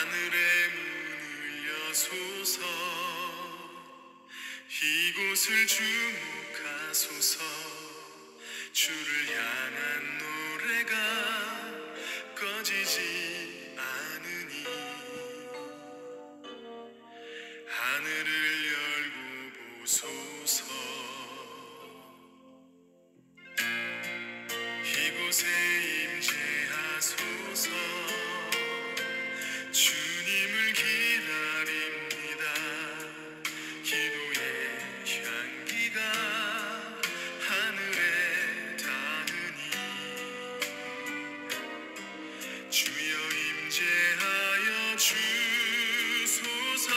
하늘의 문을 여소서. 이곳을 주목하소서. 주를 향한 노래가 꺼지지 않으니 하늘을 열고 보소서. 이곳에 임재하소서. 주님을 기다립니다. 기도의 향기가 하늘에 닿으니 주여 임재하여 주소서.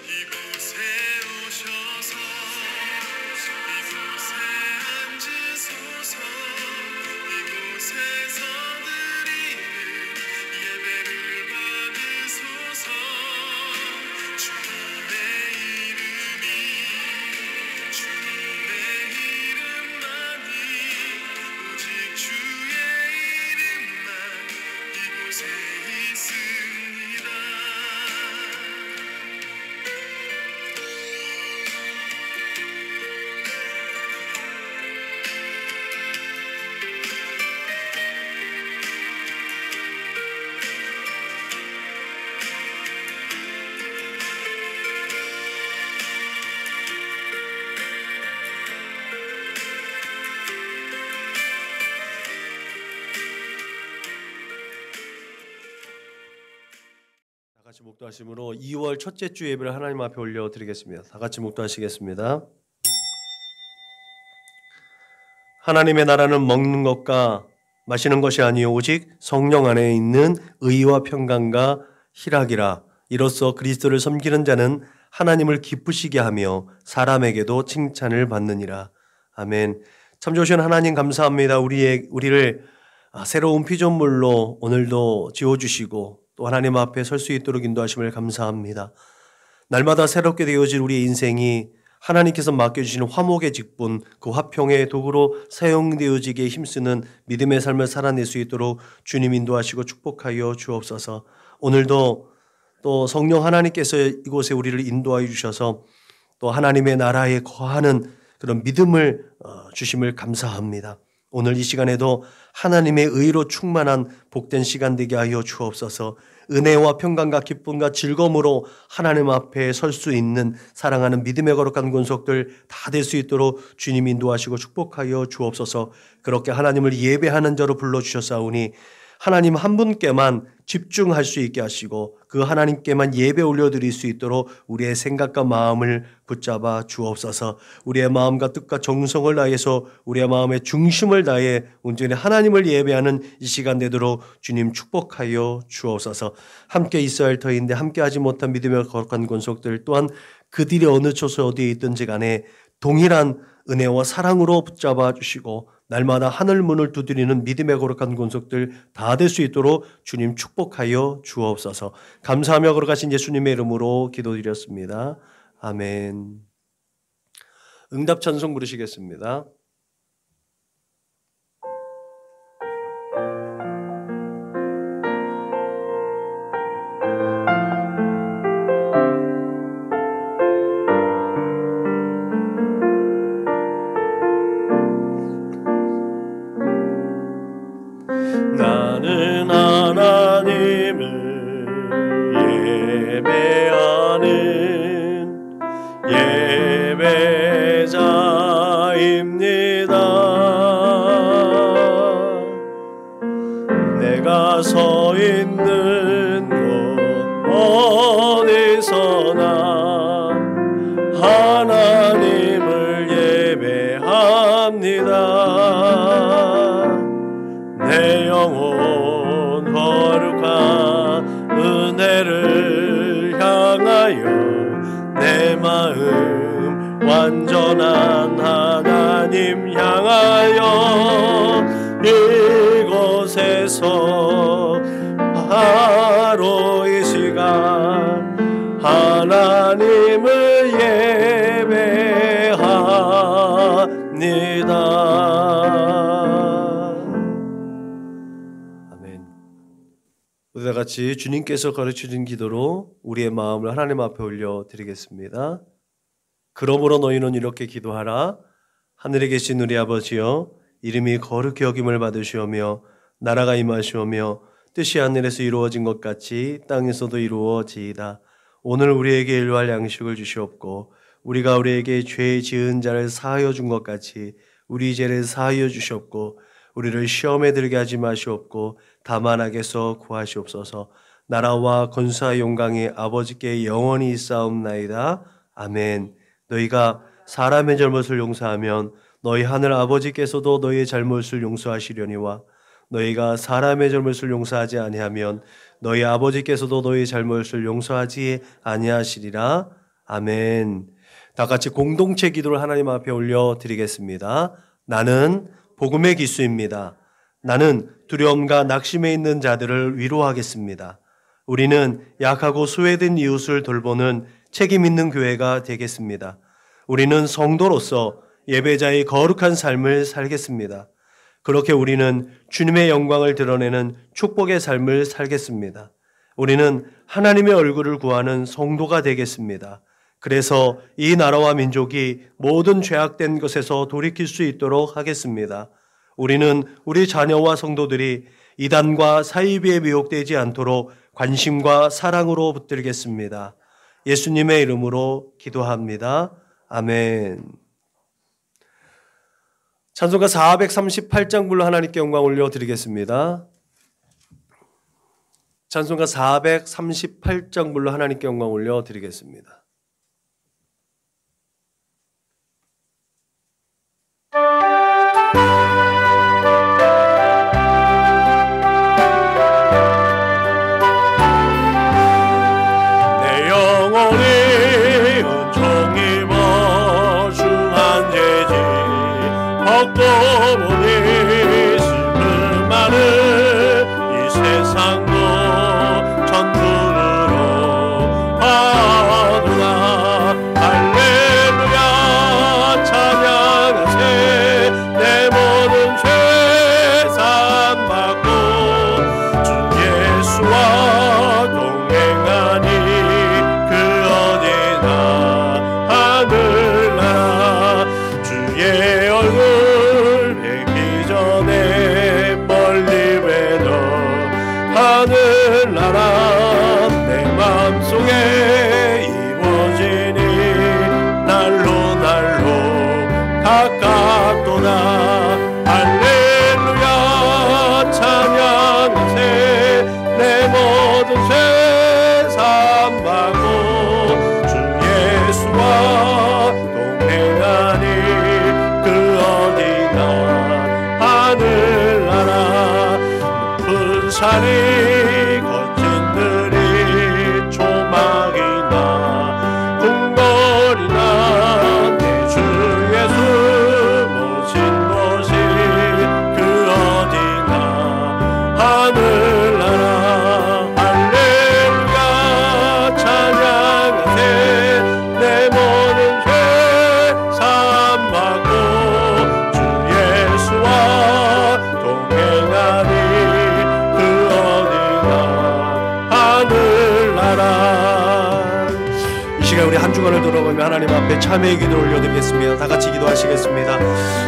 이곳에 오셔서 이곳에 앉으소서. 이곳에서 드리는 예배를 받으소서. 주님의 이름만이 오직 주의 이름만 이곳에 있습니다. 다 같이 묵도하심으로 2월 첫째 주 예배를 하나님 앞에 올려드리겠습니다. 다 같이 묵도하시겠습니다. 하나님의 나라는 먹는 것과 마시는 것이 아니요 오직 성령 안에 있는 의와 평강과 희락이라. 이로써 그리스도를 섬기는 자는 하나님을 기쁘시게 하며 사람에게도 칭찬을 받느니라. 아멘. 참 좋으신 하나님 감사합니다. 우리를 새로운 피조물로 오늘도 지어주시고 또 하나님 앞에 설 수 있도록 인도하심을 감사합니다. 날마다 새롭게 되어질 우리의 인생이 하나님께서 맡겨주시는 화목의 직분, 그 화평의 도구로 사용되어지기에 힘쓰는 믿음의 삶을 살아낼 수 있도록 주님 인도하시고 축복하여 주옵소서. 오늘도 또 성령 하나님께서 이곳에 우리를 인도하여 주셔서 또 하나님의 나라에 거하는 그런 믿음을 주심을 감사합니다. 오늘 이 시간에도 하나님의 의로 충만한 복된 시간 되게 하여 주옵소서. 은혜와 평강과 기쁨과 즐거움으로 하나님 앞에 설 수 있는 사랑하는 믿음의 거룩한 권속들 다 될 수 있도록 주님 인도하시고 축복하여 주옵소서. 그렇게 하나님을 예배하는 자로 불러주셨사오니 하나님 한 분께만 집중할 수 있게 하시고 그 하나님께만 예배 올려드릴 수 있도록 우리의 생각과 마음을 붙잡아 주옵소서. 우리의 마음과 뜻과 정성을 다해서 우리의 마음의 중심을 다해 온전히 하나님을 예배하는 이 시간 되도록 주님 축복하여 주옵소서. 함께 있어야 할 터인데 함께하지 못한 믿음의 거룩한 권속들 또한 그들이 어느 chỗ 어디에 있든지 간에 동일한 은혜와 사랑으로 붙잡아 주시고 날마다 하늘 문을 두드리는 믿음의 거룩한 권속들 다 될 수 있도록 주님 축복하여 주옵소서. 감사하며 걸어가신 예수님의 이름으로 기도드렸습니다. 아멘. 응답 찬송 부르시겠습니다. 나는 하나님을 예배하는 예배자입니다. 내가 서 있는 곳 어디서나 하나님을 예배합니다. 내 영혼 거룩한 은혜를 향하여 내 마음 완전한 하나님 향하여 이곳에서 바로 이 시간 하나님을 예배합니다. 모두 다 같이 주님께서 가르쳐준 기도로 우리의 마음을 하나님 앞에 올려드리겠습니다. 그러므로 너희는 이렇게 기도하라. 하늘에 계신 우리 아버지여, 이름이 거룩히 여김을 받으시오며 나라가 임하시오며 뜻이 하늘에서 이루어진 것 같이 땅에서도 이루어지이다. 오늘 우리에게 일용할 양식을 주시옵고 우리가 우리에게 죄 지은 자를 사하여 준 것 같이 우리 죄를 사하여 주시옵고 우리를 시험에 들게 하지 마시옵고 다만 악에서 구하시옵소서. 나라와 권세와 영광이 아버지께 영원히 있사옵나이다. 아멘. 너희가 사람의 잘못을 용서하면 너희 하늘 아버지께서도 너희의 잘못을 용서하시려니와 너희가 사람의 잘못을 용서하지 아니하면 너희 아버지께서도 너희 잘못을 용서하지 아니하시리라. 아멘. 다 같이 공동체 기도를 하나님 앞에 올려드리겠습니다. 나는 복음의 기수입니다. 나는 두려움과 낙심에 있는 자들을 위로하겠습니다. 우리는 약하고 소외된 이웃을 돌보는 책임 있는 교회가 되겠습니다. 우리는 성도로서 예배자의 거룩한 삶을 살겠습니다. 그렇게 우리는 주님의 영광을 드러내는 축복의 삶을 살겠습니다. 우리는 하나님의 얼굴을 구하는 성도가 되겠습니다. 그래서 이 나라와 민족이 모든 죄악된 것에서 돌이킬 수 있도록 하겠습니다. 우리는 우리 자녀와 성도들이 이단과 사이비에 미혹되지 않도록 관심과 사랑으로 붙들겠습니다. 예수님의 이름으로 기도합니다. 아멘. 찬송가 438장 불러 하나님께 영광 올려드리겠습니다. 찬송가 438장 불러 하나님께 영광 올려드리겠습니다. 보니 슬픈 말을 이 세상도 전부로 하노라. 할렐루야 찬양하세. 내 모든 죄 사함받고 주 예수와 동행하니 그 어디나 하늘나라. 주의 얼굴 하늘나라 내 마음속에 이루어지니 날로 가깝도다. 할렐루야 찬양하세. 내 모든 죄 사함받고 주 예수와 동행하니 그 어디나 하늘나라. 높은 산이 한 주간을 돌아보며 하나님 앞에 참회의 기도를 올려드리겠습니다. 다 같이 기도하시겠습니다.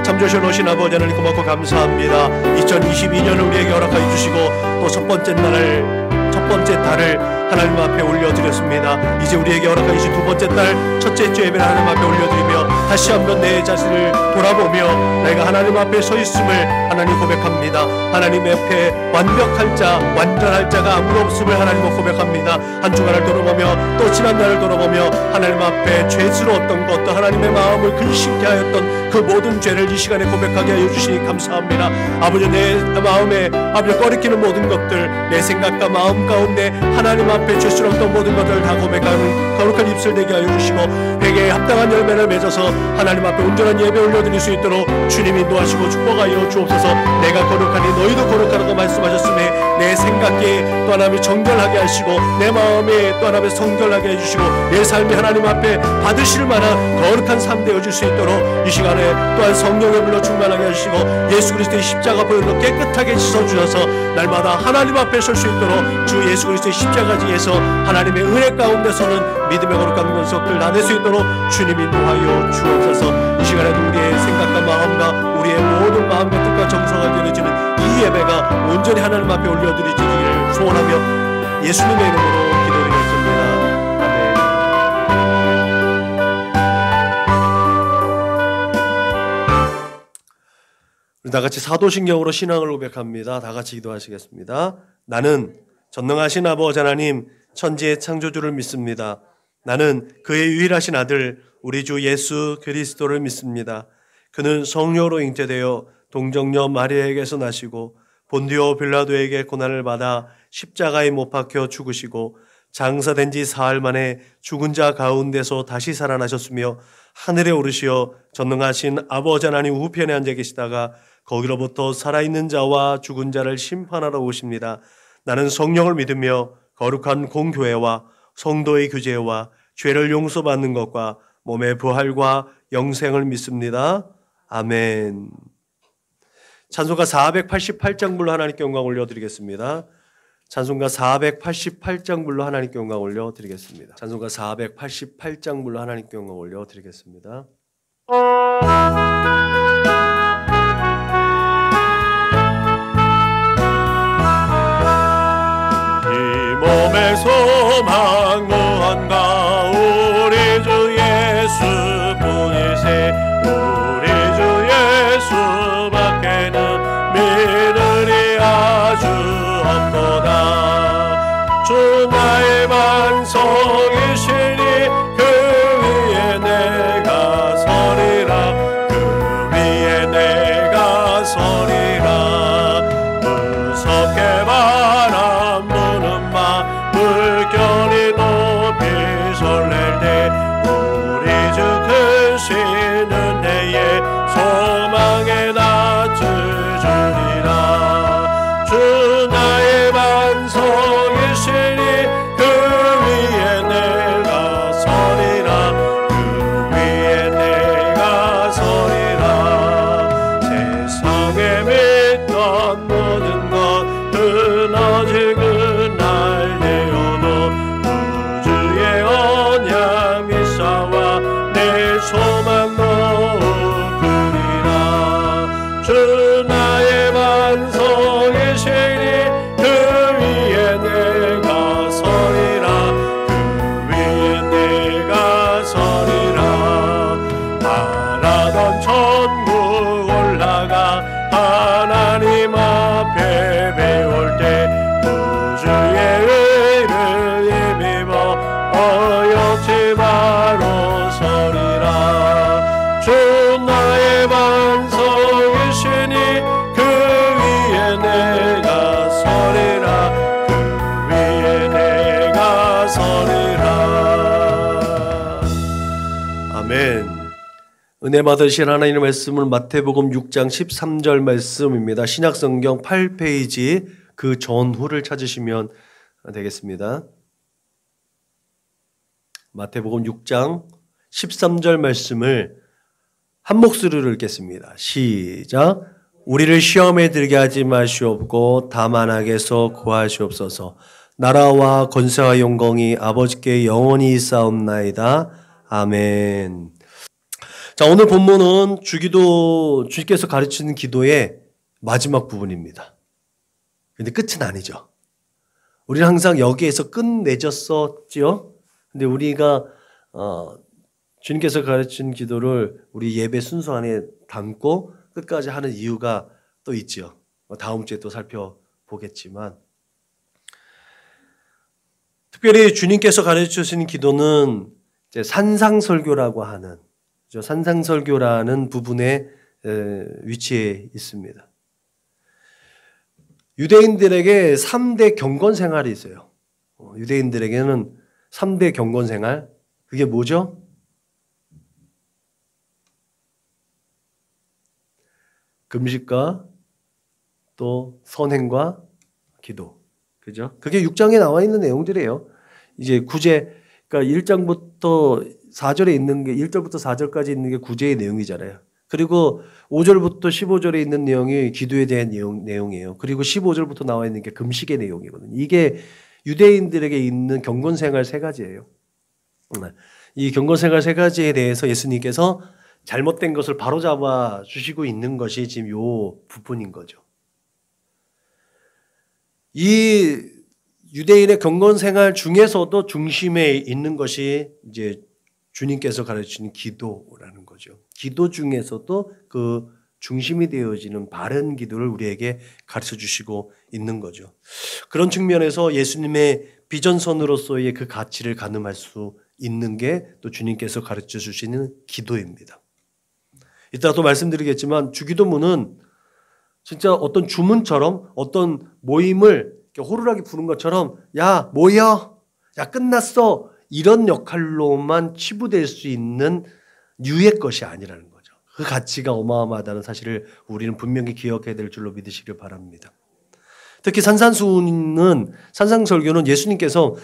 참 좋으신 오신 아버지 하나님 고맙고 감사합니다. 2022년을 우리에게 허락하여 주시고 또 첫 번째 달을 하나님 앞에 올려드렸습니다. 이제 우리에게 허락하여 주신 두 번째 달 첫째 주 예배를 하나님 앞에 올려드리며 다시 한번 내 자신을 돌아보며 내가 하나님 앞에 서 있음을 하나님 고백합니다. 하나님 앞에 완벽할 자, 완전할 자가 아무도 없음을 하나님 고백합니다. 한 주간을 돌아보며 또 지난 날을 돌아보며 하나님 앞에 죄스러웠던 것, 또 하나님의 마음을 근심케 하였던 그 모든 죄를 이 시간에 고백하게 하여 주시니 감사합니다. 아버지, 내 마음에 아버지 꺼리키는 모든 것들, 내 생각과 마음 가운데 하나님 앞에 죄스러웠던 모든 것들을 다 고백하는 거룩한 입술 되게 하여 주시고 회개에 합당한 열매를 맺어서 하나님 앞에 온전한 예배 올려드릴 수 있도록 주님 인도하시고 축복하여 주옵소서. 내가 거룩하니 너희도 거룩하라고 말씀하셨으니 내 생각이 또 하나님 정결하게 하시고 내 마음이 또 하나님 성결하게 해주시고 내 삶이 하나님 앞에 받으실 만한 거룩한 삶 되어질 수 있도록 이 시간에 또한 성령의 불로 충만하게 해주시고 예수 그리스도의 십자가 보혈로 깨끗하게 씻어주셔서 날마다 하나님 앞에 설 수 있도록 주 예수 그리스도의 십자가 지에서 하나님의 은혜 가운데서는 믿음의 거룩한 권속들 나눌 수 있도록 주님이 인도하여 주옵소서. 이 시간에도 우리의 생각과 마음과 우리의 모든 마음과 뜻과 정성을 드려지는 이 예배가 온전히 하나님 앞에 올려드리기를 소원하며 예수님의 이름으로 기도드렸습니다. 아멘. 다 같이 사도신경으로 신앙을 고백합니다. 다 같이 기도하시겠습니다. 나는 전능하신 아버지 하나님 천지의 창조주를 믿습니다. 나는 그의 유일하신 아들 우리 주 예수 그리스도를 믿습니다. 그는 성령으로 잉태되어 동정녀 마리아에게서 나시고 본디오 빌라도에게 고난을 받아 십자가에 못 박혀 죽으시고 장사된 지 사흘 만에 죽은 자 가운데서 다시 살아나셨으며 하늘에 오르시어 전능하신 아버지 하나님 우편에 앉아 계시다가 거기로부터 살아있는 자와 죽은 자를 심판하러 오십니다. 나는 성령을 믿으며 거룩한 공교회와 성도의 교제와 죄를 용서받는 것과 몸의 부활과 영생을 믿습니다. 아멘. 찬송가 488장 불로 하나님께 영광 올려드리겠습니다. 찬송가 488장 불로 하나님께 영광 올려드리겠습니다. 찬송가 488장 불로 하나님께 영광 올려드리겠습니다. 몸의 소망 무한가 우리 주 예수뿐이세 우리 주 예수밖에는 믿으리 아주 없도다. 주 나의 반석이시니 그 위에 내가 서리라 그 위에 내가 서리라. 무섭게 바람 부는 물결이 높이 설렐 때 우리 주 크시는 내의 소망에 낮춰주리라. 주 나의 반석이시니 그 위에 내가 서리라 그 위에 내가 서리라. 세상에 믿던 모든 것 끊어지고 소망 높으리라. 주 나의 반석이시니 그 위에 내가 서리라 그 위에 내가 서리라. 바라던 천국 올라가 하나님 앞에 배울 때 우주의 의를 힘입어 어여치 바로 서리라. 주 나의 반석이시니 그 위에 내가 서리라 그 위에 내가 서리라. 아멘. 은혜 받으실 하나님의 말씀은 마태복음 6장 13절 말씀입니다. 신약성경 8페이지 그 전후를 찾으시면 되겠습니다. 마태복음 6장 13절 말씀을 한 목소리로 읽겠습니다. 시작. 우리를 시험에 들게 하지 마시옵고 다만 악에서 구하시옵소서. 나라와 권세와 영광이 아버지께 영원히 있사옵나이다. 아멘. 자, 오늘 본문은 주께서 가르치는 기도의 마지막 부분입니다. 근데 끝은 아니죠. 우리는 항상 여기에서 끝맺었었지요. 근데 우리가 주님께서 가르친 기도를 우리 예배 순서 안에 담고 끝까지 하는 이유가 또 있죠. 다음 주에 또 살펴보겠지만 특별히 주님께서 가르치신 기도는 이제 산상설교라고 하는 산상설교라는 부분에 위치해 있습니다. 유대인들에게 3대 경건 생활이 있어요. 유대인들에게는 3대 경건 생활, 그게 뭐죠? 금식과 또 선행과 기도. 그죠? 그게 6장에 나와 있는 내용들이에요. 이제 구제, 그러니까 1장부터 4절에 있는 게 1절부터 4절까지 있는 게 구제의 내용이잖아요. 그리고 5절부터 15절에 있는 내용이 기도에 대한 내용이에요. 그리고 15절부터 나와 있는 게 금식의 내용이거든요. 이게 유대인들에게 있는 경건생활 세 가지예요. 이 경건생활 세 가지에 대해서 예수님께서 잘못된 것을 바로잡아 주시고 있는 것이 지금 요 부분인 거죠. 이 유대인의 경건생활 중에서도 중심에 있는 것이 이제 주님께서 가르치는 기도라는 거죠. 기도 중에서도 그 중심이 되어지는 바른 기도를 우리에게 가르쳐 주시고 있는 거죠. 그런 측면에서 예수님의 비전선으로서의 그 가치를 가늠할 수 있는 게 또 주님께서 가르쳐 주시는 기도입니다. 이따 또 말씀드리겠지만 주기도문은 진짜 어떤 주문처럼 어떤 모임을 호루라기 부는 것처럼 야 모여, 야 끝났어, 이런 역할로만 치부될 수 있는 유의 것이 아니라는 거죠. 그 가치가 어마어마하다는 사실을 우리는 분명히 기억해야 될 줄로 믿으시길 바랍니다. 특히 산상설교는 예수님께서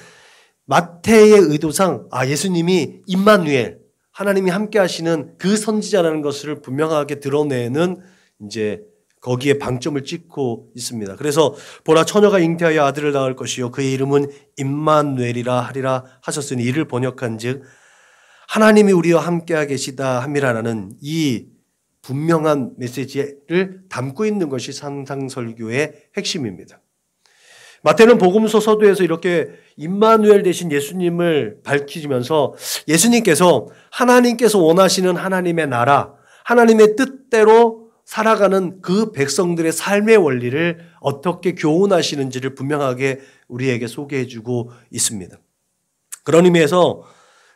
마태의 의도상 예수님이 임마누엘, 하나님이 함께 하시는 그 선지자라는 것을 분명하게 드러내는 이제 거기에 방점을 찍고 있습니다. 그래서 보라 처녀가 잉태하여 아들을 낳을 것이요 그의 이름은 임마누엘이라 하리라 하셨으니 이를 번역한즉 하나님이 우리와 함께하 계시다 함이라는 이 분명한 메시지를 담고 있는 것이 산상설교의 핵심입니다. 마태는 복음서 서두에서 이렇게 임마누엘 대신 예수님을 밝히면서 예수님께서 하나님께서 원하시는 하나님의 나라, 하나님의 뜻대로 살아가는 그 백성들의 삶의 원리를 어떻게 교훈하시는지를 분명하게 우리에게 소개해주고 있습니다. 그런 의미에서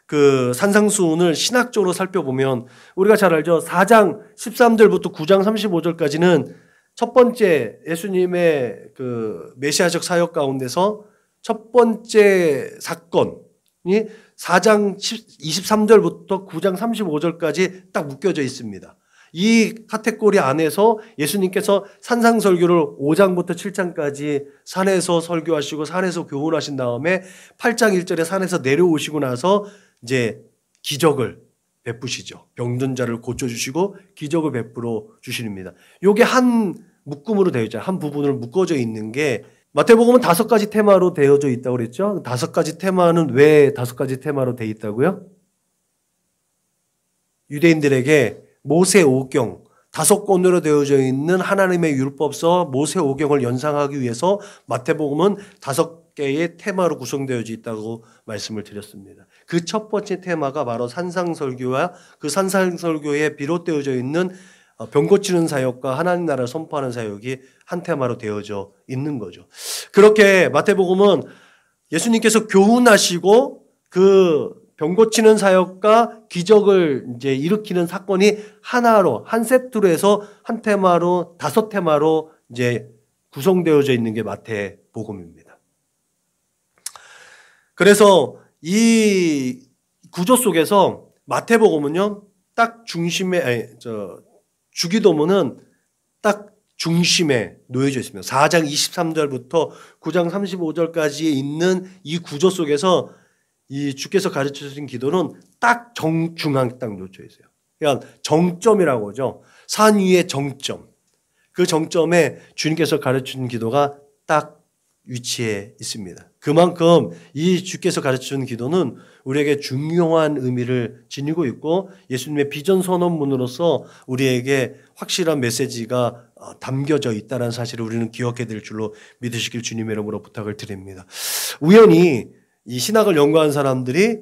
그 산상수훈을 신학적으로 살펴보면 우리가 잘 알죠. 4장 13절부터 9장 35절까지는 첫 번째 예수님의 그 메시아적 사역 가운데서 첫 번째 사건이 4장 23절부터 9장 35절까지 딱 묶여져 있습니다. 이 카테고리 안에서 예수님께서 산상설교를 5장부터 7장까지 산에서 설교하시고 산에서 교훈하신 다음에 8장 1절에 산에서 내려오시고 나서 이제 기적을 베푸시죠. 병든 자를 고쳐주시고 기적을 베풀어 주십니다. 이게 한 묶음으로 되어 있죠. 한 부분으로 묶어져 있는 게 마태복음은 5가지 테마로 되어져 있다고 그랬죠. 5가지 테마는 왜 5가지 테마로 되어 있다고요? 유대인들에게 모세오경 5권으로 되어져 있는 하나님의 율법서 모세오경을 연상하기 위해서 마태복음은 5개의 테마로 구성되어져 있다고 말씀을 드렸습니다. 그 첫 번째 테마가 바로 산상설교와 그 산상설교에 비롯되어져 있는 병 고치는 사역과 하나님 나라를 선포하는 사역이 한 테마로 되어져 있는 거죠. 그렇게 마태복음은 예수님께서 교훈하시고 그 병 고치는 사역과 기적을 이제 일으키는 사건이 하나로 한 세트로 해서 한 테마로 5테마로 이제 구성되어져 있는 게 마태복음입니다. 그래서 이 구조 속에서 마태복음은요 딱 중심에 주기도문은 딱 중심에 놓여져 있습니다. 4장 23절부터 9장 35절까지 있는 이 구조 속에서 이 주께서 가르쳐 주신 기도는 딱 정중앙에 딱 놓여 있어요. 그러니까 정점이라고 하죠. 산 위의 정점. 그 정점에 주님께서 가르쳐 주신 기도가 딱 위치해 있습니다. 그만큼 이 주께서 가르쳐 주신 기도는 우리에게 중요한 의미를 지니고 있고 예수님의 비전 선언문으로서 우리에게 확실한 메시지가 담겨져 있다는 사실을 우리는 기억해야 될 줄로 믿으시길 주님의 이름으로 부탁을 드립니다. 우연히 이 신학을 연구한 사람들이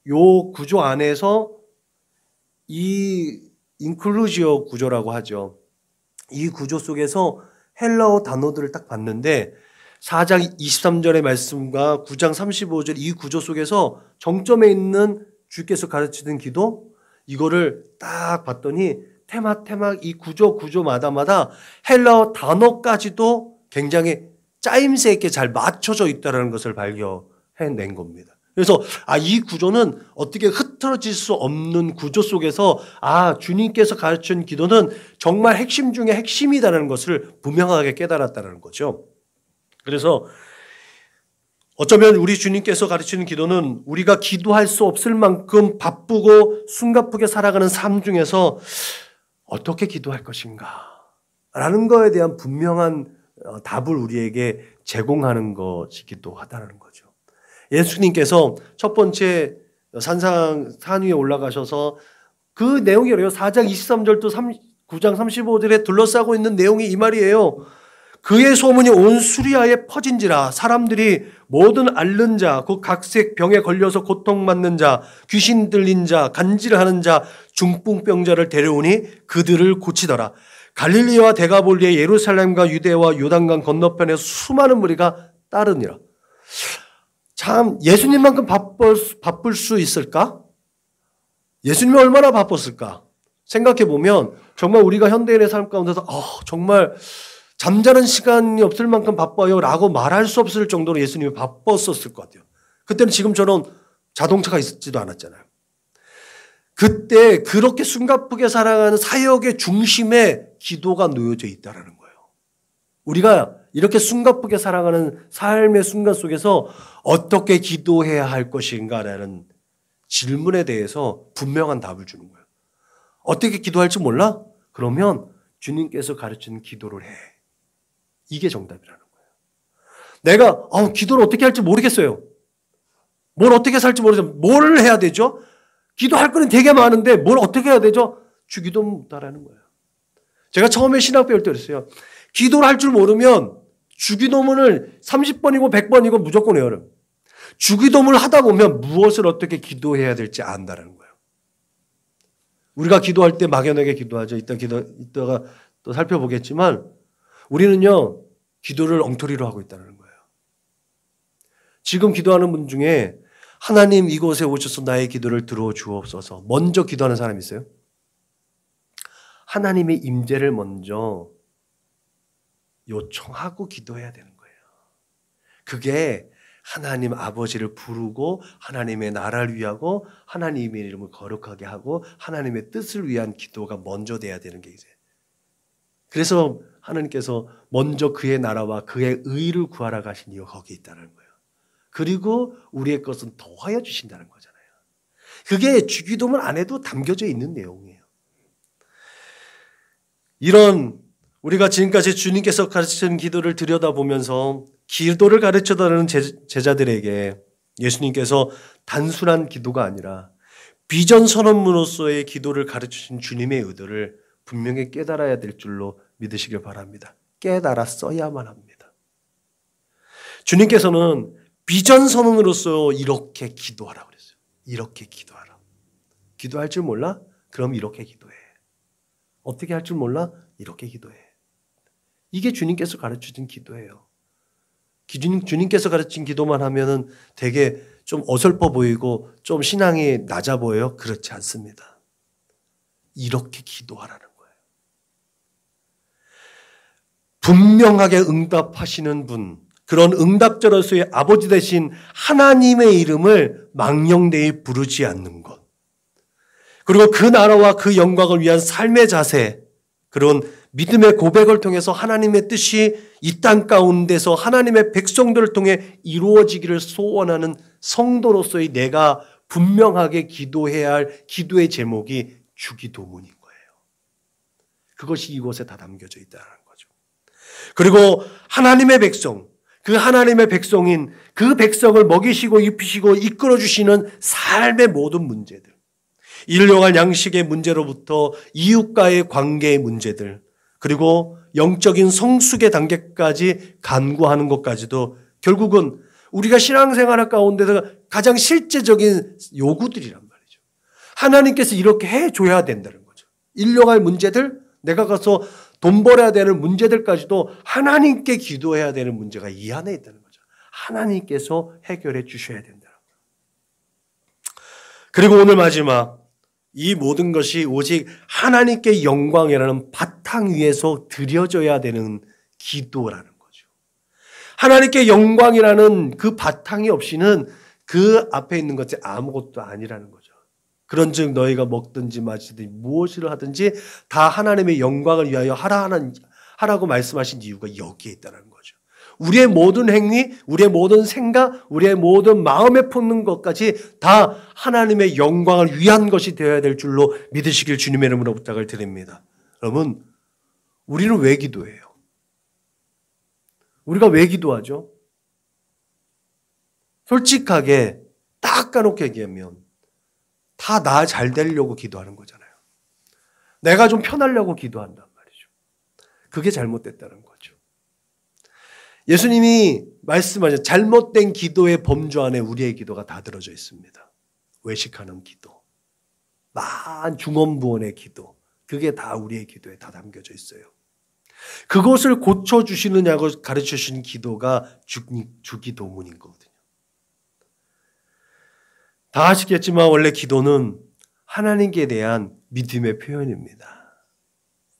요 구조 안에서 이 인클루지어 구조라고 하죠. 이 구조 속에서 헬라어 단어들을 딱 봤는데 4장 23절의 말씀과 9장 35절 이 구조 속에서 정점에 있는 주께서 가르치는 기도 이거를 딱 봤더니 테마 이 구조마다 헬라어 단어까지도 굉장히 짜임새 있게 잘 맞춰져 있다는 것을 발견해낸 겁니다. 그래서 이 구조는 어떻게 흐트러질 수 없는 구조 속에서 주님께서 가르친 기도는 정말 핵심 중에 핵심이라는 것을 분명하게 깨달았다는 거죠. 그래서 어쩌면 우리 주님께서 가르치는 기도는 우리가 기도할 수 없을 만큼 바쁘고 숨가쁘게 살아가는 삶 중에서 어떻게 기도할 것인가 라는 거에 대한 분명한 답을 우리에게 제공하는 것이기도 하다는 거죠. 예수님께서 첫 번째 산 위에 올라가셔서 그 내용이 어려요. 4장 23절도 9장 35절에 둘러싸고 있는 내용이 이 말이에요. 그의 소문이 온 수리아에 퍼진지라 사람들이 모든 앓는 자, 그 각색 병에 걸려서 고통받는 자, 귀신 들린 자, 간질하는 자, 중풍병자를 데려오니 그들을 고치더라. 갈릴리와 데가볼리에 예루살렘과 유대와 요단강 건너편에 수많은 무리가 따르니라. 참 예수님만큼 바쁠 수 있을까? 예수님이 얼마나 바빴을까? 생각해 보면 정말 우리가 현대인의 삶 가운데서 정말 잠자는 시간이 없을 만큼 바빠요 라고 말할 수 없을 정도로 예수님이 바빴었을 것 같아요. 그때는 지금처럼 자동차가 있지도 않았잖아요. 그때 그렇게 숨가쁘게 살아가는 사역의 중심에 기도가 놓여져 있다는 거예요. 우리가 이렇게 숨가쁘게 살아가는 삶의 순간 속에서 어떻게 기도해야 할 것인가라는 질문에 대해서 분명한 답을 주는 거예요. 어떻게 기도할지 몰라? 그러면 주님께서 가르치는 기도를 해. 이게 정답이라는 거예요. 내가 기도를 어떻게 할지 모르겠어요. 뭘 어떻게 살지 모르겠어요. 뭘 해야 되죠? 기도할 거는 되게 많은데 뭘 어떻게 해야 되죠? 주기도 못하라는 거예요. 제가 처음에 신학 배울 때 그랬어요. 기도를 할 줄 모르면 주기도문을 30번이고 100번이고 무조건 외워요. 주기도문을 하다 보면 무엇을 어떻게 기도해야 될지 안다는 거예요. 우리가 기도할 때 막연하게 기도하죠. 이따가 또 살펴보겠지만 우리는요, 기도를 엉터리로 하고 있다는 거예요. 지금 기도하는 분 중에 하나님 이곳에 오셔서 나의 기도를 들어주옵소서. 먼저 기도하는 사람이 있어요? 하나님의 임재를 먼저 요청하고 기도해야 되는 거예요. 그게 하나님 아버지를 부르고 하나님의 나라를 위하고 하나님의 이름을 거룩하게 하고 하나님의 뜻을 위한 기도가 먼저 돼야 되는 게 이제. 그래서 하나님께서 먼저 그의 나라와 그의 의를 구하러 가신 이유가 거기에 있다는 거예요. 그리고 우리의 것은 더하여 주신다는 거잖아요. 그게 주기도문 안에도 담겨져 있는 내용이에요. 이런 우리가 지금까지 주님께서 가르치신 기도를 들여다보면서 기도를 가르쳐달라는 제자들에게 예수님께서 단순한 기도가 아니라 비전 선언문으로서의 기도를 가르치신 주님의 의도를 분명히 깨달아야 될 줄로 믿으시길 바랍니다. 깨달았어야만 합니다. 주님께서는 비전 선언으로서 이렇게 기도하라고 그랬어요. 이렇게 기도하라. 기도할 줄 몰라? 그럼 이렇게 기도해. 어떻게 할 줄 몰라? 이렇게 기도해. 이게 주님께서 가르치신 기도예요. 주님께서 가르친 기도만 하면은 되게 좀 어설퍼 보이고 좀 신앙이 낮아 보여요? 그렇지 않습니다. 이렇게 기도하라는 거예요. 분명하게 응답하시는 분, 그런 응답자로서의 아버지 되신 하나님의 이름을 망령되이 부르지 않는 것. 그리고 그 나라와 그 영광을 위한 삶의 자세, 그런 믿음의 고백을 통해서 하나님의 뜻이 이 땅 가운데서 하나님의 백성들을 통해 이루어지기를 소원하는 성도로서의 내가 분명하게 기도해야 할 기도의 제목이 주기도문인 거예요. 그것이 이곳에 다 담겨져 있다는 거죠. 그리고 하나님의 백성, 그 하나님의 백성인 그 백성을 먹이시고 입히시고 이끌어주시는 삶의 모든 문제들, 일용할 양식의 문제로부터 이웃과의 관계의 문제들, 그리고 영적인 성숙의 단계까지 간구하는 것까지도 결국은 우리가 신앙생활 가운데서 가장 실제적인 요구들이란 말이죠. 하나님께서 이렇게 해줘야 된다는 거죠. 일용할 문제들, 내가 가서 돈 벌어야 되는 문제들까지도 하나님께 기도해야 되는 문제가 이 안에 있다는 거죠. 하나님께서 해결해 주셔야 된다는 거예요. 그리고 오늘 마지막, 이 모든 것이 오직 하나님께 영광이라는 바탕 위에서 드려져야 되는 기도라는 거죠. 하나님께 영광이라는 그 바탕이 없이는 그 앞에 있는 것이 아무것도 아니라는 거죠. 그런즉 너희가 먹든지 마시든지 무엇을 하든지 다 하나님의 영광을 위하여 하라고 말씀하신 이유가 여기에 있다는 거죠. 우리의 모든 행위, 우리의 모든 생각, 우리의 모든 마음에 품는 것까지 다 하나님의 영광을 위한 것이 되어야 될 줄로 믿으시길 주님의 이름으로 부탁을 드립니다. 여러분, 우리는 왜 기도해요? 우리가 왜 기도하죠? 솔직하게 딱 까놓게 얘기하면 다 나 잘 되려고 기도하는 거잖아요. 내가 좀 편하려고 기도한단 말이죠. 그게 잘못됐다는 거죠. 예수님이 말씀하신 잘못된 기도의 범주 안에 우리의 기도가 다 들어져 있습니다. 외식하는 기도, 중언부언의 기도, 그게 다 우리의 기도에 다 담겨져 있어요. 그것을 고쳐주시느냐고 가르쳐 주신 기도가 주기도문인 거거든요. 다 아시겠지만 원래 기도는 하나님께 대한 믿음의 표현입니다.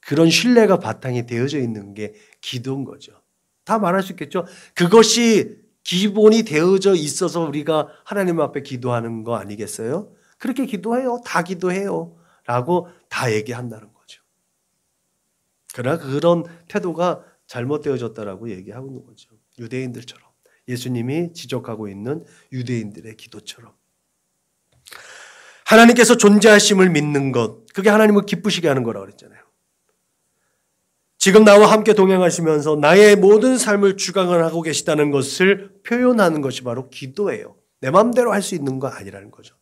그런 신뢰가 바탕이 되어져 있는 게 기도인 거죠. 다 말할 수 있겠죠. 그것이 기본이 되어져 있어서 우리가 하나님 앞에 기도하는 거 아니겠어요? 그렇게 기도해요. 다 기도해요. 라고 다 얘기한다는 거죠. 그러나 그런 태도가 잘못되어졌다라고 얘기하고 있는 거죠. 유대인들처럼. 예수님이 지적하고 있는 유대인들의 기도처럼. 하나님께서 존재하심을 믿는 것, 그게 하나님을 기쁘시게 하는 거라고 그랬잖아요. 지금 나와 함께 동행하시면서 나의 모든 삶을 주관을 하고 계시다는 것을 표현하는 것이 바로 기도예요. 내 마음대로 할 수 있는 거 아니라는 거죠.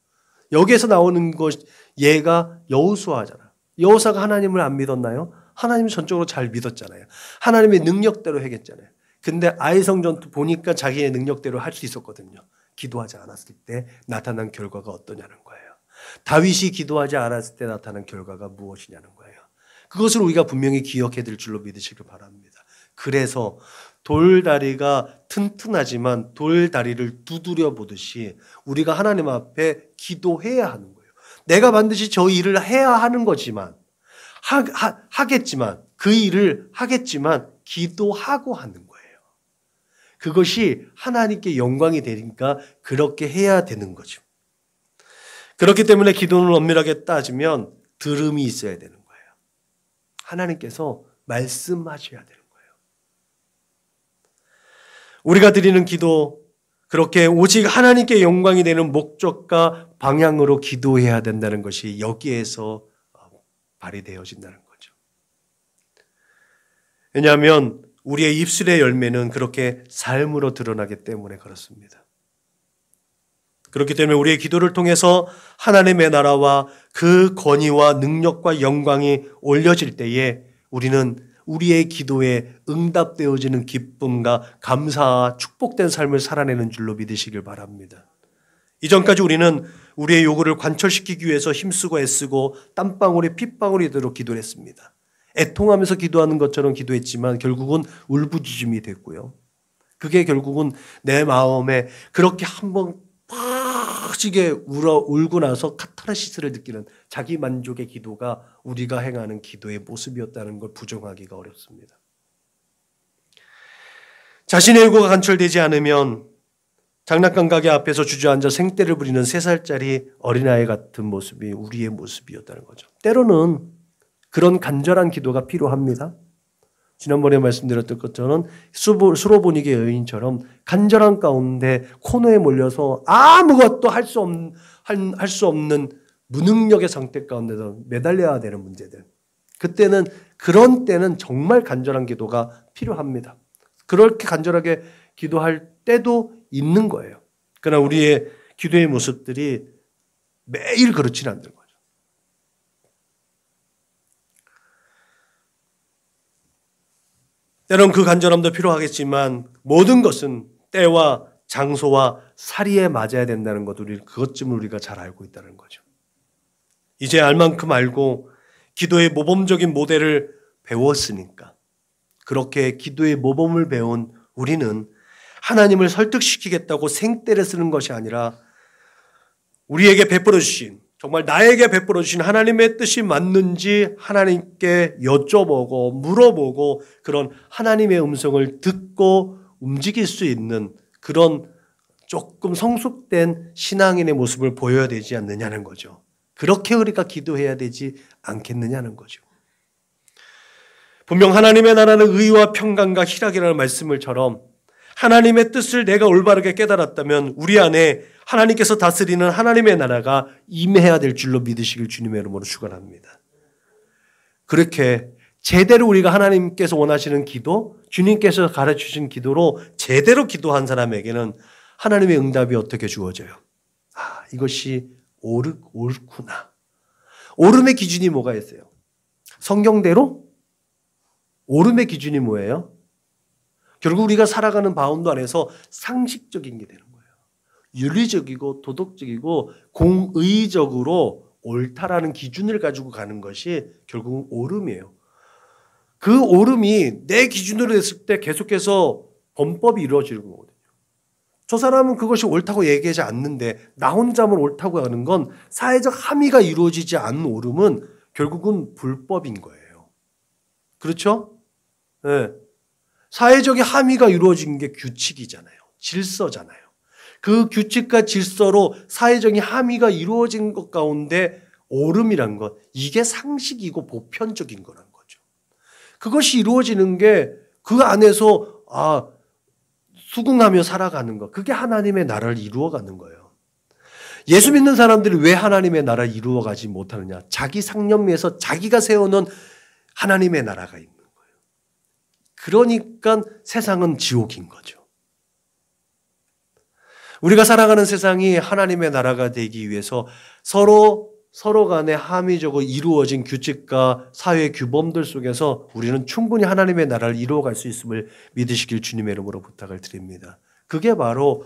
여기에서 나오는 것, 얘가 여호수아잖아요. 여호수아가 하나님을 안 믿었나요? 하나님을 전적으로 잘 믿었잖아요. 하나님의 능력대로 해겠잖아요. 근데 아이성전 보니까 자기의 능력대로 할 수 있었거든요. 기도하지 않았을 때 나타난 결과가 어떠냐는 거예요. 다윗이 기도하지 않았을 때 나타난 결과가 무엇이냐는 거예요. 그것을 우리가 분명히 기억해 들 줄로 믿으시길 바랍니다. 그래서 돌다리가 튼튼하지만 돌다리를 두드려 보듯이 우리가 하나님 앞에 기도해야 하는 거예요. 내가 반드시 저 일을 해야 하는 거지만 하겠지만 그 일을 하겠지만 기도하고 하는 거예요. 그것이 하나님께 영광이 되니까 그렇게 해야 되는 거죠. 그렇기 때문에 기도는 엄밀하게 따지면 들음이 있어야 되는 거예요. 하나님께서 말씀하셔야 되는 거예요. 우리가 드리는 기도, 그렇게 오직 하나님께 영광이 되는 목적과 방향으로 기도해야 된다는 것이 여기에서 발휘되어진다는 거죠. 왜냐하면 우리의 입술의 열매는 그렇게 삶으로 드러나기 때문에 그렇습니다. 그렇기 때문에 우리의 기도를 통해서 하나님의 나라와 그 권위와 능력과 영광이 올려질 때에 우리는 우리의 기도에 응답되어지는 기쁨과 감사와 축복된 삶을 살아내는 줄로 믿으시길 바랍니다. 이전까지 우리는 우리의 요구를 관철시키기 위해서 힘쓰고 애쓰고 땀방울이 핏방울이 되도록 기도를 했습니다. 애통하면서 기도하는 것처럼 기도했지만 결국은 울부짖음이 됐고요. 그게 결국은 내 마음에 그렇게 한번 빡시게 울고 나서 카타르시스를 느끼는 자기 만족의 기도가 우리가 행하는 기도의 모습이었다는 걸 부정하기가 어렵습니다. 자신의 요구가 관철되지 않으면 장난감 가게 앞에서 주저앉아 생떼를 부리는 3살짜리 어린아이 같은 모습이 우리의 모습이었다는 거죠. 때로는 그런 간절한 기도가 필요합니다. 지난번에 말씀드렸던 것처럼 수로보니게 여인처럼 간절한 가운데 코너에 몰려서 아무것도 할 수 없는 무능력의 상태 가운데서 매달려야 되는 문제들. 그런 때는 정말 간절한 기도가 필요합니다. 그렇게 간절하게 기도할 때도 있는 거예요. 그러나 우리의 기도의 모습들이 매일 그렇지는 않는 거죠. 때론 그 간절함도 필요하겠지만 모든 것은 때와 장소와 사리에 맞아야 된다는 것, 그것쯤을 우리가 잘 알고 있다는 거죠. 이제 알 만큼 알고 기도의 모범적인 모델을 배웠으니까 그렇게 기도의 모범을 배운 우리는 하나님을 설득시키겠다고 생떼를 쓰는 것이 아니라 우리에게 베풀어 주신, 정말 나에게 베풀어 주신 하나님의 뜻이 맞는지 하나님께 여쭤보고 물어보고 그런 하나님의 음성을 듣고 움직일 수 있는 그런 조금 성숙된 신앙인의 모습을 보여야 되지 않느냐는 거죠. 그렇게 우리가 기도해야 되지 않겠느냐는 거죠. 분명 하나님의 나라는 의와 평강과 희락이라는 말씀을처럼 하나님의 뜻을 내가 올바르게 깨달았다면 우리 안에 하나님께서 다스리는 하나님의 나라가 임해야 될 줄로 믿으시길 주님의 이름으로 축원합니다. 그렇게 제대로 우리가 하나님께서 원하시는 기도, 주님께서 가르치신 기도로 제대로 기도한 사람에게는 하나님의 응답이 어떻게 주어져요? 아, 이것이 옳구나. 옳음의 기준이 뭐가 있어요? 성경대로 옳음의 기준이 뭐예요? 결국 우리가 살아가는 바운드 안에서 상식적인 게 되는 거예요. 윤리적이고 도덕적이고 공의적으로 옳다라는 기준을 가지고 가는 것이 결국은 옳음이에요. 그 옳음이 내 기준으로 했을 때 계속해서 범법이 이루어지는 거거든요. 저 사람은 그것이 옳다고 얘기하지 않는데 나 혼자만 옳다고 하는 건 사회적 합의가 이루어지지 않는 옳음은 결국은 불법인 거예요. 그렇죠? 네. 사회적인 함의가 이루어진 게 규칙이잖아요. 질서잖아요. 그 규칙과 질서로 사회적인 함의가 이루어진 것 가운데 옳음이란 것, 이게 상식이고 보편적인 거란 거죠. 그것이 이루어지는 게 그 안에서 수긍하며 살아가는 것, 그게 하나님의 나라를 이루어가는 거예요. 예수 믿는 사람들이 왜 하나님의 나라를 이루어가지 못하느냐? 자기 상념에서 자기가 세워놓은 하나님의 나라가 있는 거예요. 그러니까 세상은 지옥인 거죠. 우리가 살아가는 세상이 하나님의 나라가 되기 위해서 서로 간에 합의적으로 이루어진 규칙과 사회 규범들 속에서 우리는 충분히 하나님의 나라를 이루어갈 수 있음을 믿으시길 주님의 이름으로 부탁을 드립니다. 그게 바로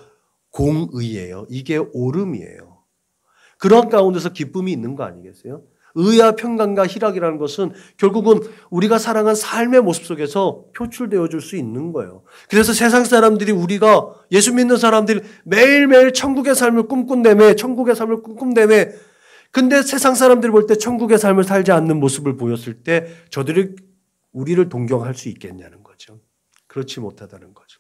공의예요. 이게 옳음이에요. 그런 가운데서 기쁨이 있는 거 아니겠어요? 의와 평강과 희락이라는 것은 결국은 우리가 살아간 삶의 모습 속에서 표출되어 줄 수 있는 거예요. 그래서 세상 사람들이, 우리가 예수 믿는 사람들이 매일매일 천국의 삶을 꿈꾼다며, 근데 세상 사람들이 볼 때 천국의 삶을 살지 않는 모습을 보였을 때 저들이 우리를 동경할 수 있겠냐는 거죠. 그렇지 못하다는 거죠.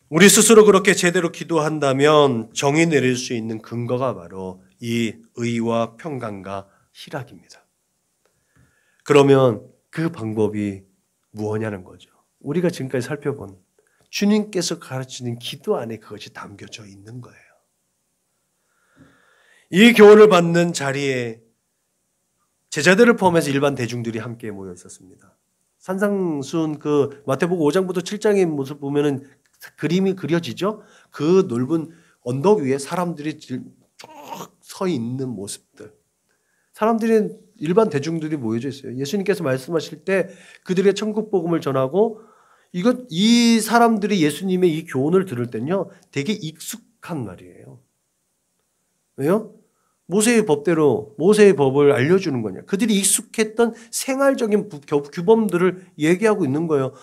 우리 스스로 그렇게 제대로 기도한다면 정의 내릴 수 있는 근거가 바로 이 의와 평강과 희락입니다. 그러면 그 방법이 무엇냐는 거죠. 우리가 지금까지 살펴본 주님께서 가르치는 기도 안에 그것이 담겨져 있는 거예요. 이 교훈을 받는 자리에 제자들을 포함해서 일반 대중들이 함께 모여 있었습니다. 산상수훈 그 마태복음 5장부터 7장의 모습 보면은 그림이 그려지죠. 그 넓은 언덕 위에 사람들이 쭉 서 있는 모습들. 사람들이, 일반 대중들이 모여져 있어요. 예수님께서 말씀하실 때 그들의 천국 복음을 전하고 이 사람들이 예수님의 이 교훈을 들을 때는요, 되게 익숙한 말이에요. 왜요? 모세의 법대로 모세의 법을 알려주는 거냐. 그들이 익숙했던 생활적인 규범들을 얘기하고 있는 거예요.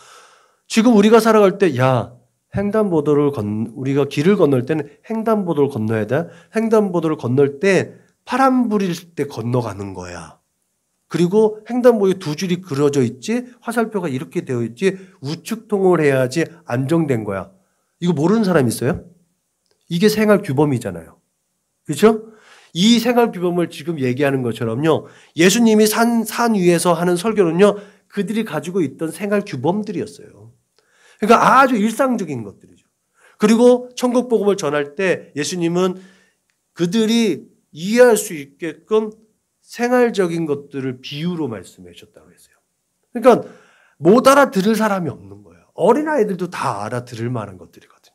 지금 우리가 살아갈 때, 우리가 길을 건널 때는 횡단보도를 건너야 돼. 횡단보도를 건널 때 파란불일 때 건너가는 거야. 그리고 횡단보도에 두 줄이 그려져 있지, 화살표가 이렇게 되어 있지, 우측통을 해야지 안정된 거야. 이거 모르는 사람 있어요? 이게 생활 규범이잖아요. 그렇죠? 이 생활 규범을 지금 얘기하는 것처럼요, 예수님이 산 위에서 하는 설교는요, 그들이 가지고 있던 생활 규범들이었어요. 그러니까 아주 일상적인 것들이죠. 그리고 천국 복음을 전할 때 예수님은 그들이 이해할 수 있게끔 생활적인 것들을 비유로 말씀해 주셨다고 했어요. 그러니까 못 알아들을 사람이 없는 거예요. 어린아이들도 다 알아들을 만한 것들이거든요.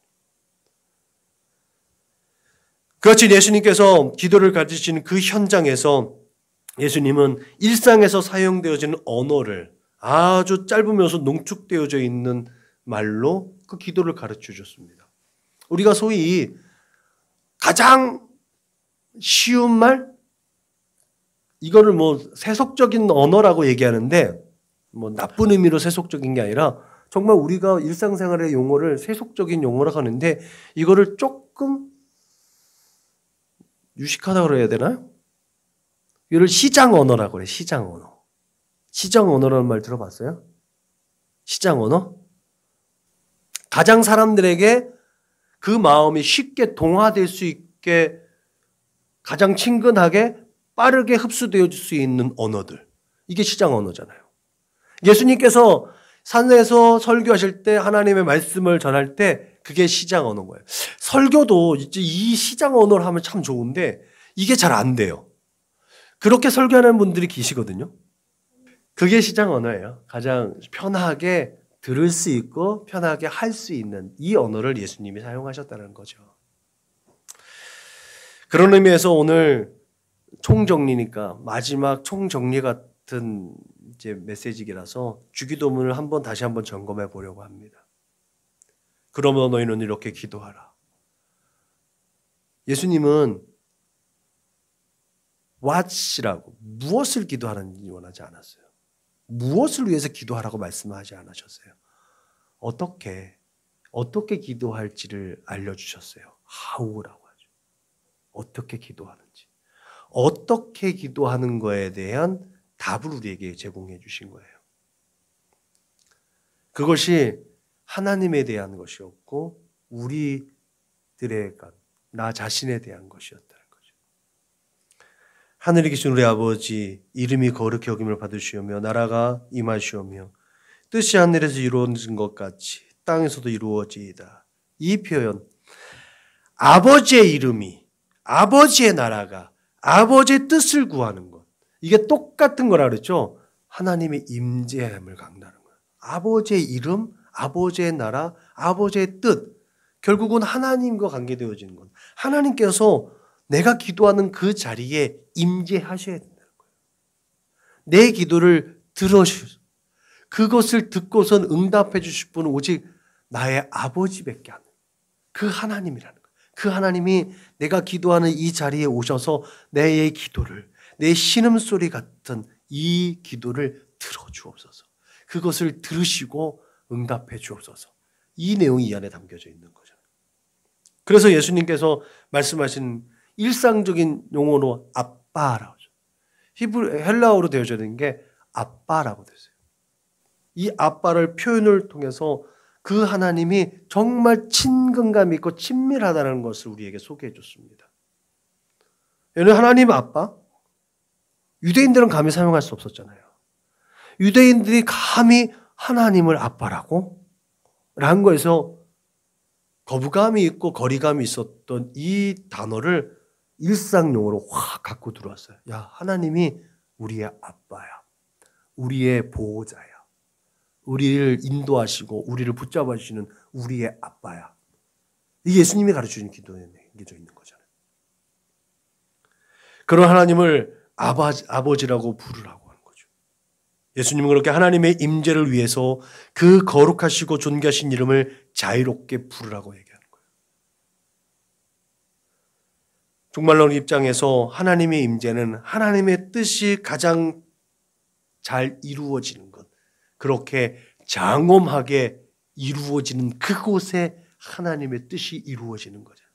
그렇지, 예수님께서 기도를 가르치시는 그 현장에서 예수님은 일상에서 사용되어지는 언어를 아주 짧으면서 농축되어져 있는 말로 그 기도를 가르쳐 줬습니다. 우리가 소위 가장 쉬운 말, 이거를 세속적인 언어라고 얘기하는데, 나쁜 의미로 세속적인 게 아니라 정말 우리가 일상생활의 용어를 세속적인 용어라고 하는데, 이거를 조금 유식하다고 그래야 되나요? 이걸 시장 언어라고 그래요. 시장 언어. 시장 언어라는 말 들어봤어요? 시장 언어? 가장 사람들에게 그 마음이 쉽게 동화될 수 있게 가장 친근하게 빠르게 흡수되어질 수 있는 언어들. 이게 시장 언어잖아요. 예수님께서 산에서 설교하실 때 하나님의 말씀을 전할 때 그게 시장 언어인 거예요. 설교도 이제 이 시장 언어를 하면 참 좋은데 이게 잘 안 돼요. 그렇게 설교하는 분들이 계시거든요. 그게 시장 언어예요. 가장 편하게 들을 수 있고 편하게 할 수 있는 이 언어를 예수님이 사용하셨다는 거죠. 그런 의미에서 오늘 총정리니까 마지막 총정리 같은 이제 메시지라서 주기도문을 다시 한번 점검해 보려고 합니다. 그러면 너희는 이렇게 기도하라. 예수님은 what이라고 무엇을 기도하는지 원하지 않았어요. 무엇을 위해서 기도하라고 말씀하지 않으셨어요. 어떻게 기도할지를 알려주셨어요. how라고 하죠. 어떻게 기도하는지. 어떻게 기도하는 거에 대한 답을 우리에게 제공해 주신 거예요. 그것이 하나님에 대한 것이었고 우리들의 나 자신에 대한 것이었다는 거죠. 하늘에 계신 우리 아버지 이름이 거룩히 여김을 받으시오며 나라가 임하시오며 뜻이 하늘에서 이루어진 것 같이 땅에서도 이루어지이다. 이 표현 아버지의 이름이 아버지의 나라가 아버지의 뜻을 구하는 것 이게 똑같은 거라 그랬죠. 하나님의 임재함을 강조하는 거예요. 아버지의 이름, 아버지의 나라, 아버지의 뜻 결국은 하나님과 관계되어지는 것. 하나님께서 내가 기도하는 그 자리에 임재하셔야 된다는 거예요. 내 기도를 들어주셔서 그것을 듣고선 응답해 주실 분은 오직 나의 아버지밖에 안 돼요. 그 하나님이라는 거예요. 그 하나님이 내가 기도하는 이 자리에 오셔서 내 기도를 내 신음소리 같은 이 기도를 들어주옵소서. 그것을 들으시고 응답해 주옵소서. 이 내용이 이 안에 담겨져 있는 거죠. 그래서 예수님께서 말씀하신 일상적인 용어로 아빠라고 하죠. 헬라어로 되어져 있는 게 아빠라고 되어요. 이 아빠를 표현을 통해서 그 하나님이 정말 친근감 있고 친밀하다는 것을 우리에게 소개해 줬습니다. 얘는 하나님 아빠? 유대인들은 감히 사용할 수 없었잖아요. 유대인들이 감히 하나님을 아빠라고? 라는 거에서 거부감이 있고 거리감이 있었던 이 단어를 일상용어로 확 갖고 들어왔어요. 야, 하나님이 우리의 아빠야. 우리의 보호자야. 우리를 인도하시고 우리를 붙잡아 주시는 우리의 아빠야. 이게 예수님이 가르쳐주는 기도에 담겨져 있는 거잖아요. 그런 하나님을 아버지라고 부르라고 하는 거죠. 예수님은 그렇게 하나님의 임재를 위해서 그 거룩하시고 존귀하신 이름을 자유롭게 부르라고 얘기하는 거예요. 종말론 입장에서 하나님의 임재는 하나님의 뜻이 가장 잘 이루어지는 것. 그렇게 장엄하게 이루어지는 그곳에 하나님의 뜻이 이루어지는 거죠.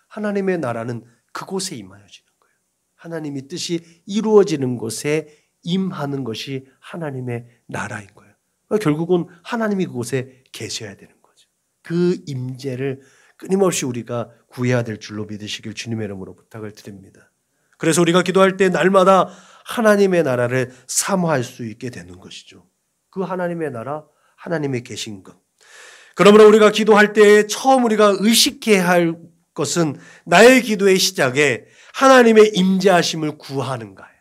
하나님의 나라는 그곳에 임하여지는 거예요. 하나님의 뜻이 이루어지는 곳에 임하는 것이 하나님의 나라인 거예요. 결국은 하나님이 그곳에 계셔야 되는 거죠. 그 임재를 끊임없이 우리가 구해야 될 줄로 믿으시길 주님의 이름으로 부탁을 드립니다. 그래서 우리가 기도할 때 날마다 하나님의 나라를 사모할 수 있게 되는 것이죠. 그 하나님의 나라, 하나님의 계신 것. 그러므로 우리가 기도할 때 처음 우리가 의식해야 할 것은 나의 기도의 시작에 하나님의 임재하심을 구하는 거예요.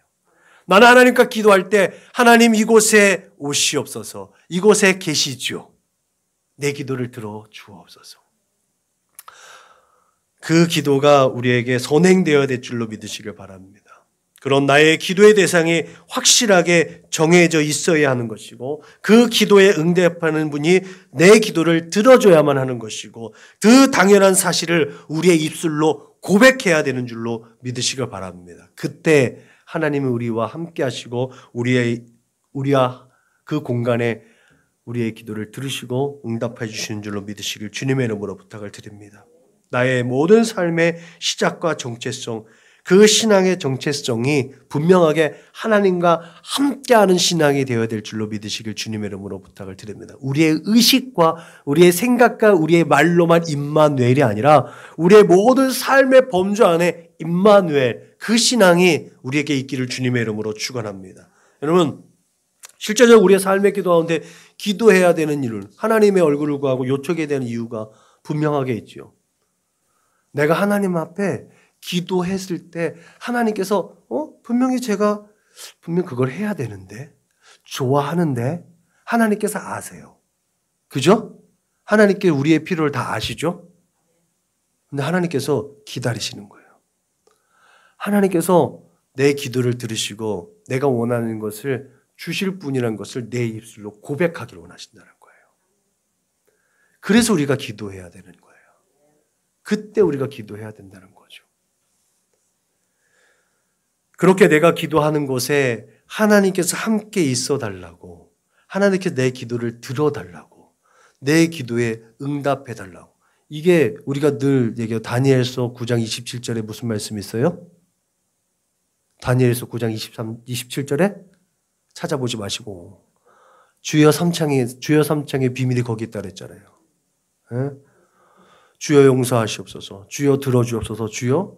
나는 하나님과 기도할 때 하나님 이곳에 오시옵소서. 이곳에 계시죠. 내 기도를 들어 주옵소서. 그 기도가 우리에게 선행되어야 될 줄로 믿으시길 바랍니다. 그런 나의 기도의 대상이 확실하게 정해져 있어야 하는 것이고 그 기도에 응답하는 분이 내 기도를 들어줘야만 하는 것이고 그 당연한 사실을 우리의 입술로 고백해야 되는 줄로 믿으시길 바랍니다. 그때 하나님은 우리와 함께 하시고 우리와 그 공간에 우리의 기도를 들으시고 응답해 주시는 줄로 믿으시길 주님의 이름으로 부탁을 드립니다. 나의 모든 삶의 시작과 정체성, 그 신앙의 정체성이 분명하게 하나님과 함께하는 신앙이 되어야 될 줄로 믿으시길 주님의 이름으로 부탁을 드립니다. 우리의 의식과 우리의 생각과 우리의 말로만 임마누엘이 아니라 우리의 모든 삶의 범주 안에 임마누엘, 그 신앙이 우리에게 있기를 주님의 이름으로 축원합니다. 여러분, 실제적으로 우리의 삶의 기도 가운데 기도해야 되는 일을 하나님의 얼굴을 구하고 요청해야 되는 이유가 분명하게 있지요. 내가 하나님 앞에 기도했을 때 하나님께서 분명히 제가 분명 그걸 해야 되는데 좋아하는데 하나님께서 아세요. 그죠? 하나님께 우리의 필요를 다 아시죠? 근데 하나님께서 기다리시는 거예요. 하나님께서 내 기도를 들으시고 내가 원하는 것을 주실 분이라는 것을 내 입술로 고백하기를 원하신다는 거예요. 그래서 우리가 기도해야 되는 거예요. 그때 우리가 기도해야 된다는 거죠. 그렇게 내가 기도하는 곳에 하나님께서 함께 있어 달라고, 하나님께서 내 기도를 들어달라고, 내 기도에 응답해 달라고. 이게 우리가 늘 얘기해요. 다니엘서 9장 27절에 무슨 말씀이 있어요? 다니엘서 9장 27절에 찾아보지 마시고 주여 삼창의 비밀이 거기 있다 그랬잖아요. 예? 주여 용서하시옵소서, 주여 들어주옵소서, 주여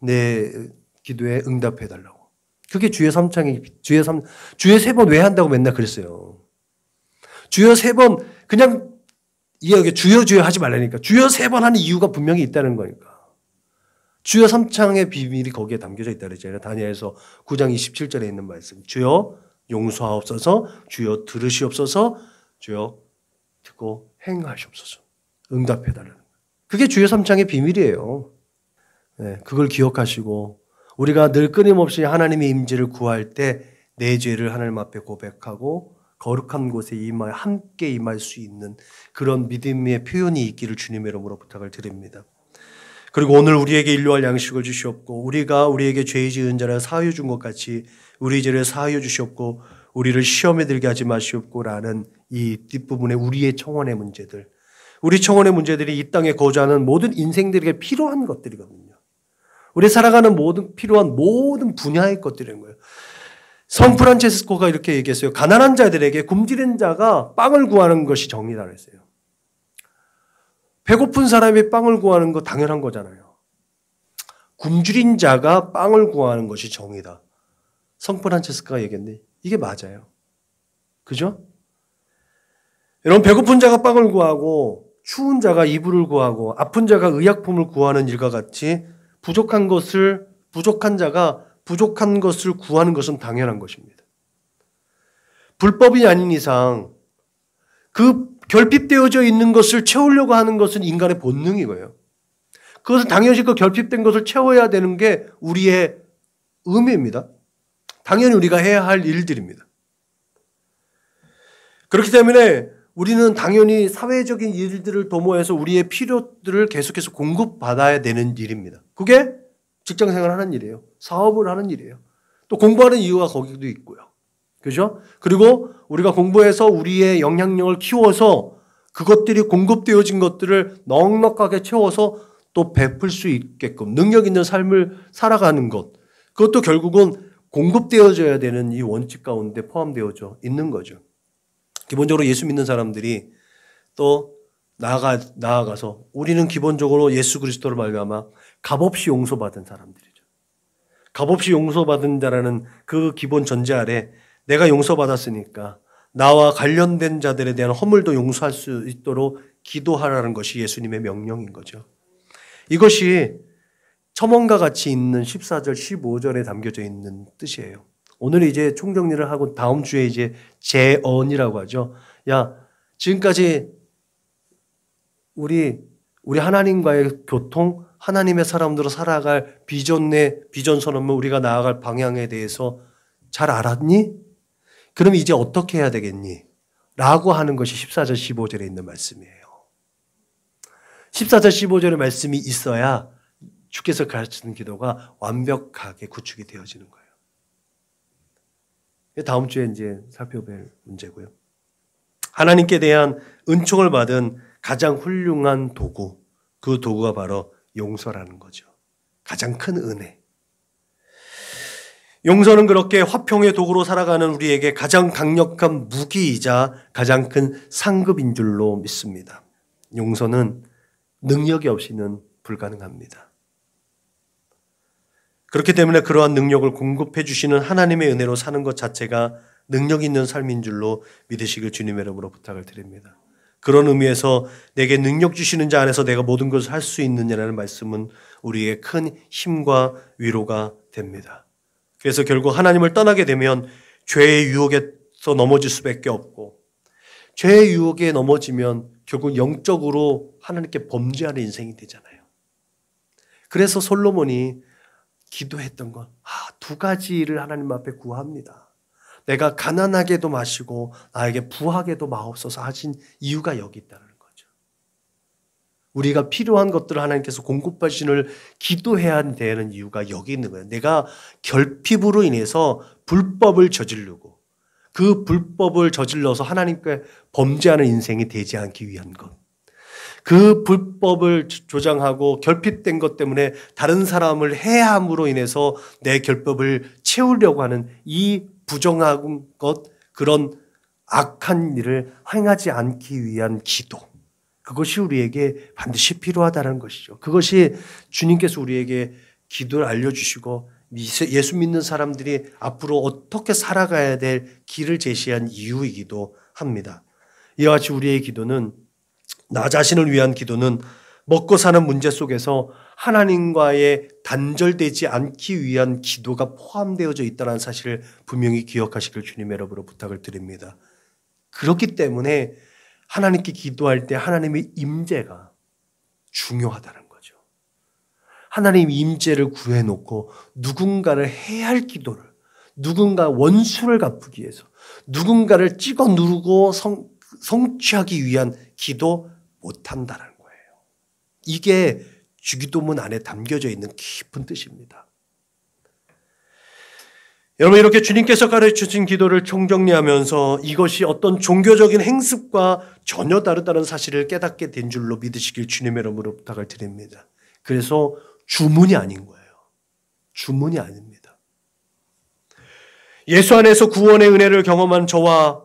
내 기도에 응답해 달라고. 그게 주여 세 번 왜 한다고 맨날 그랬어요. 주여 세 번 그냥 이야기 주여 하지 말라니까. 주여 세 번 하는 이유가 분명히 있다는 거니까. 주여 삼창의 비밀이 거기에 담겨져 있다 그랬잖아요. 다니엘서 9장 27절에 있는 말씀. 주여 용서하옵소서, 주여 들으시옵소서, 주여 듣고 행하시옵소서. 응답해 달라는 거예요. 그게 주여 삼창의 비밀이에요. 네, 그걸 기억하시고 우리가 늘 끊임없이 하나님의 임재를 구할 때 내 죄를 하나님 앞에 고백하고 거룩한 곳에 함께 임할 수 있는 그런 믿음의 표현이 있기를 주님의 이름으로 부탁을 드립니다. 그리고 오늘 우리에게 일용할 양식을 주시옵고 우리가 우리에게 죄 지은 자를 사하여 준 것 같이 우리 죄를 사하여 주시옵고 우리를 시험에 들게 하지 마시옵고라는 이 뒷부분에 우리의 청원의 문제들, 우리 청원의 문제들이 이 땅에 거주하는 모든 인생들에게 필요한 것들이거든요. 우리 살아가는 필요한 모든 분야의 것들인 거예요. 성 프란체스코가 이렇게 얘기했어요. 가난한 자들에게 굶주린 자가 빵을 구하는 것이 정의다 그랬어요. 배고픈 사람이 빵을 구하는 거 당연한 거잖아요. 굶주린 자가 빵을 구하는 것이 정의다. 성 프란체스코가 얘기했는데 이게 맞아요. 그죠? 여러분, 배고픈 자가 빵을 구하고 추운 자가 이불을 구하고 아픈 자가 의약품을 구하는 일과 같이 부족한 자가 부족한 것을 구하는 것은 당연한 것입니다. 불법이 아닌 이상 그 결핍되어져 있는 것을 채우려고 하는 것은 인간의 본능이고요. 그것은 당연히 그 결핍된 것을 채워야 되는 게 우리의 의무입니다. 당연히 우리가 해야 할 일들입니다. 그렇기 때문에 우리는 당연히 사회적인 일들을 도모해서 우리의 필요들을 계속해서 공급받아야 되는 일입니다. 그게 직장생활 하는 일이에요. 사업을 하는 일이에요. 또 공부하는 이유가 거기도 있고요. 그죠? 그리고 우리가 공부해서 우리의 영향력을 키워서 그것들이 공급되어진 것들을 넉넉하게 채워서 또 베풀 수 있게끔 능력 있는 삶을 살아가는 것. 그것도 결국은 공급되어져야 되는 이 원칙 가운데 포함되어져 있는 거죠. 기본적으로 예수 믿는 사람들이 또 나아가서 우리는 기본적으로 예수 그리스도를 말미암아 값없이 용서받은 사람들이죠. 값없이 용서받은 자라는 그 기본 전제 아래 내가 용서받았으니까 나와 관련된 자들에 대한 허물도 용서할 수 있도록 기도하라는 것이 예수님의 명령인 거죠. 이것이 첨언과 같이 있는 14절, 15절에 담겨져 있는 뜻이에요. 오늘 이제 총정리를 하고 다음 주에 이제 재언이라고 하죠. 야, 지금까지 우리 하나님과의 교통, 하나님의 사람들로 살아갈 비전 선언문, 우리가 나아갈 방향에 대해서 잘 알았니? 그럼 이제 어떻게 해야 되겠니? 라고 하는 것이 14절, 15절에 있는 말씀이에요. 14절, 15절의 말씀이 있어야 주께서 가르치는 기도가 완벽하게 구축이 되어지는 거예요. 다음 주에 이제 살펴볼 문제고요. 하나님께 대한 은총을 받은 가장 훌륭한 도구, 그 도구가 바로 용서라는 거죠. 가장 큰 은혜. 용서는 그렇게 화평의 도구로 살아가는 우리에게 가장 강력한 무기이자 가장 큰 상급인 줄로 믿습니다. 용서는 능력이 없이는 불가능합니다. 그렇기 때문에 그러한 능력을 공급해 주시는 하나님의 은혜로 사는 것 자체가 능력 있는 삶인 줄로 믿으시길 주님의 이름으로 부탁을 드립니다. 그런 의미에서 내게 능력 주시는 자 안에서 내가 모든 것을 할 수 있느냐라는 말씀은 우리의 큰 힘과 위로가 됩니다. 그래서 결국 하나님을 떠나게 되면 죄의 유혹에서 넘어질 수밖에 없고, 죄의 유혹에 넘어지면 결국 영적으로 하나님께 범죄하는 인생이 되잖아요. 그래서 솔로몬이 기도했던 건 두 가지를 하나님 앞에 구합니다. 내가 가난하게도 마시고 나에게 부하게도 마옵소서 하신 이유가 여기 있다는 거죠. 우리가 필요한 것들을 하나님께서 공급하시는 기도해야 되는 이유가 여기 있는 거예요. 내가 결핍으로 인해서 불법을 저지르고 그 불법을 저질러서 하나님께 범죄하는 인생이 되지 않기 위한 것. 그 불법을 조장하고 결핍된 것 때문에 다른 사람을 해함으로 인해서 내 결핍을 채우려고 하는 이 부정한 것, 그런 악한 일을 행하지 않기 위한 기도. 그것이 우리에게 반드시 필요하다는 것이죠. 그것이 주님께서 우리에게 기도를 알려주시고 예수 믿는 사람들이 앞으로 어떻게 살아가야 될 길을 제시한 이유이기도 합니다. 이와 같이 우리의 기도는, 나 자신을 위한 기도는 먹고 사는 문제 속에서 하나님과의 단절되지 않기 위한 기도가 포함되어져 있다는 사실을 분명히 기억하시길 주님의 이름으로 부탁을 드립니다. 그렇기 때문에 하나님께 기도할 때 하나님의 임재가 중요하다는 거죠. 하나님 임재를 구해놓고 누군가를 해야 할 기도를, 누군가 원수를 갚기 위해서 누군가를 찍어 누르고 성취하기 위한 기도 못한다는 거예요. 이게 주기도문 안에 담겨져 있는 깊은 뜻입니다. 여러분, 이렇게 주님께서 가르쳐주신 기도를 총정리하면서 이것이 어떤 종교적인 행습과 전혀 다르다는 사실을 깨닫게 된 줄로 믿으시길 주님의 이름으로 부탁을 드립니다. 그래서 주문이 아닌 거예요. 주문이 아닙니다. 예수 안에서 구원의 은혜를 경험한 저와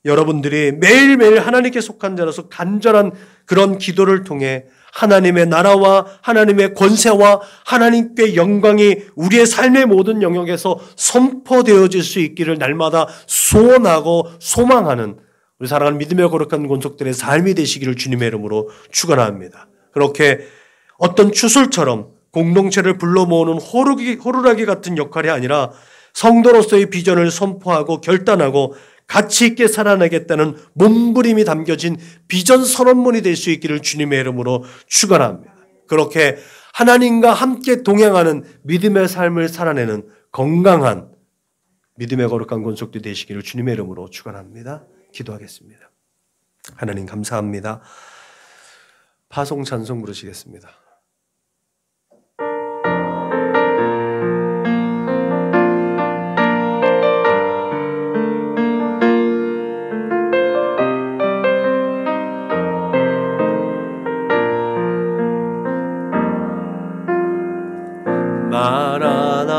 여러분들이 매일매일 하나님께 속한 자로서 간절한 그런 기도를 통해 하나님의 나라와 하나님의 권세와 하나님께 영광이 우리의 삶의 모든 영역에서 선포되어질 수 있기를 날마다 소원하고 소망하는 우리 사랑하는 믿음의 거룩한 권속들의 삶이 되시기를 주님의 이름으로 축원합니다. 그렇게 어떤 추술처럼 공동체를 불러 모으는 호루라기 같은 역할이 아니라 성도로서의 비전을 선포하고 결단하고 가치 있게 살아내겠다는 몸부림이 담겨진 비전 선언문이 될 수 있기를 주님의 이름으로 축원합니다. 그렇게 하나님과 함께 동행하는 믿음의 삶을 살아내는 건강한 믿음의 거룩한 권속도 되시기를 주님의 이름으로 축원합니다. 기도하겠습니다. 하나님 감사합니다. 파송 찬송 부르시겠습니다.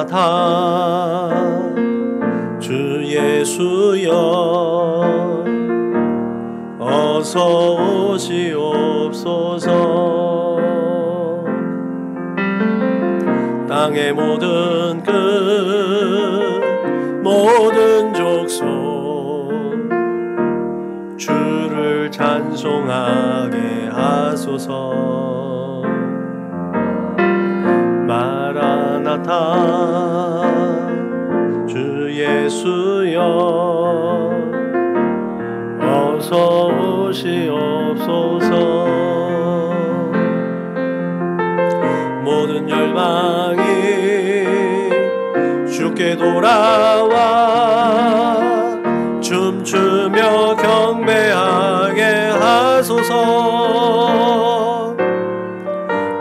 마라나타 주 예수여 어서 오시옵소서. 땅의 모든 끝 모든 족속 주를 찬송하게 하소서. 마라나타 주 예수여 어서 오시옵소서. 모든 열망이 주께 돌아와 춤추며 경배하게 하소서.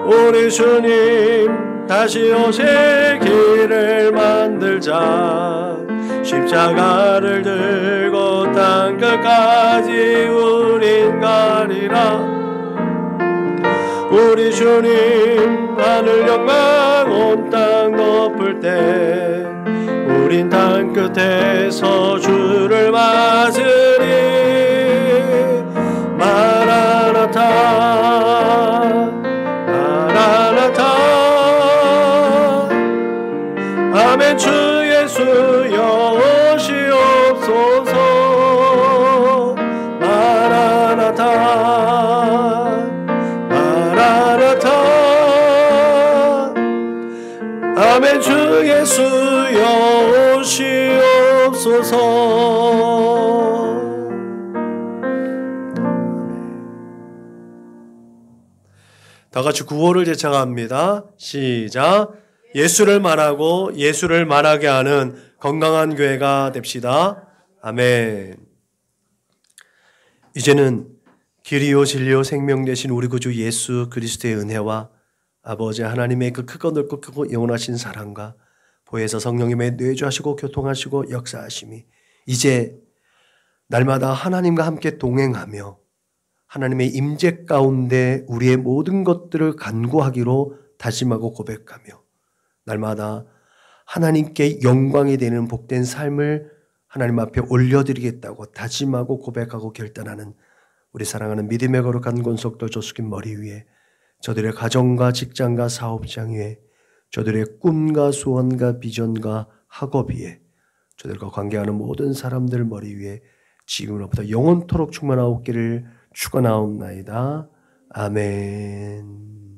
우리 주님 다시 오실 길을 만들자. 십자가를 들고 땅끝까지 우린 가리라. 우리 주님 하늘 영광 온 땅 덮을 때 우린 땅끝에서 주를 맞으리. 마라나타 마라나타 아멘. 주 예수여 오시옵소서. 주옵소서. 다 같이 구호를 제창합니다. 시작. 예수를 말하고 예수를 말하게 하는 건강한 교회가 됩시다. 아멘. 이제는 길이요 진리요 생명 되신 우리 구주 예수 그리스도의 은혜와 아버지 하나님의 그 크고 넓고 크고 영원하신 사랑과 보혜사 성령님의 뇌주하시고 교통하시고 역사하심이 이제 날마다 하나님과 함께 동행하며 하나님의 임재 가운데 우리의 모든 것들을 간구하기로 다짐하고 고백하며 날마다 하나님께 영광이 되는 복된 삶을 하나님 앞에 올려드리겠다고 다짐하고 고백하고 결단하는 우리 사랑하는 믿음의 거룩한 권속도 조숙인 머리 위에 저들의 가정과 직장과 사업장 위에 저들의 꿈과 소원과 비전과 학업 위에 저들과 관계하는 모든 사람들 머리 위에 지금으로부터 영원토록 충만하옵기를 축원하옵나이다. 아멘.